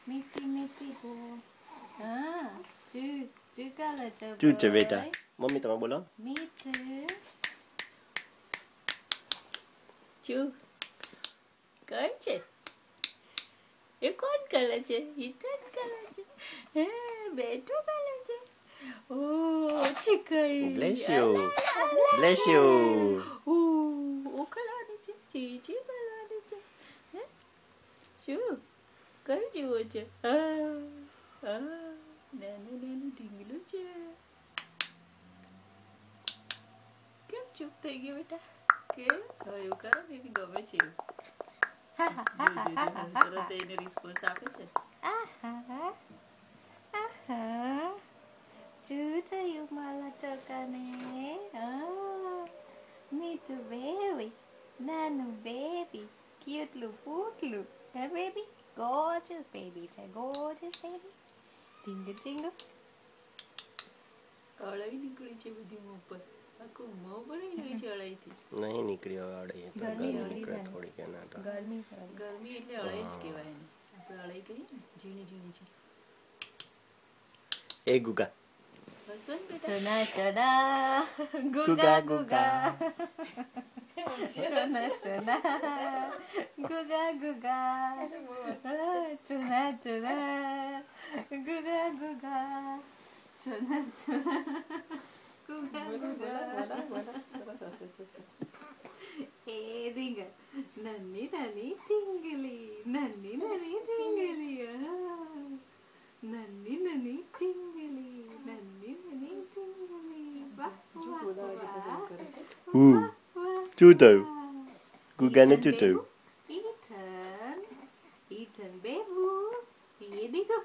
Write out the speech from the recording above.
मीठी मीठी बो हाँ चू काला चू છે બેટા મમ્મી તમે બોલો मीठू चू कौन છે એ કોણ કલર છે હિતન કલર છે હે બેટો કલર છે ઓ ચીકઈ bless you ઓ કલર છે ચીચી કલર છે હે શું કઈ જેવો છે નાનું નાનું ઢીંગલું છે કેમ ચૂપ થઈ ગયો બેટા કે એવું કરો ને ગમે છે તરત એને રિસ્પોન્સ આપે છે ચૂચયું મારા ચોકાને મીઠું બેબી નાનું બેબી ક્યુટલું પૂટલું હે બેબી gorgeous baby છે gorgeous baby ટીંગલ ટીંગલ અળાઈ નીકળી છે બધી મોં પર આખું મોં ભરાઈ ગયું છે અળાઈથી નહીં નીકળી હવે અળાઈ તો ગરમી નીકળે થોડી કે ના તો ગરમી એટલે અળાઈ જ કહેવાય એને આપણે અળાઈ કહીએ ને ઝીણી ઝીણી છે એ ગુગા હસન બેટા સોના સોના ગુગા ગુગા સોના સોના ગુગા ગુગા ચુના ચુના ગુગા ગુગા ચુના ચુના ગુગા ગુગા એ દીંગા નન્ની નન્ની ટીંગલી નન્ની નન્ની ટીંગલી નન્ની નન્ની ટીંગલી નન્ની નન્ની ટીંગલી વાહ શું થયું ગુગાને શું થયું Ethan, Ethan, baby, ये देखो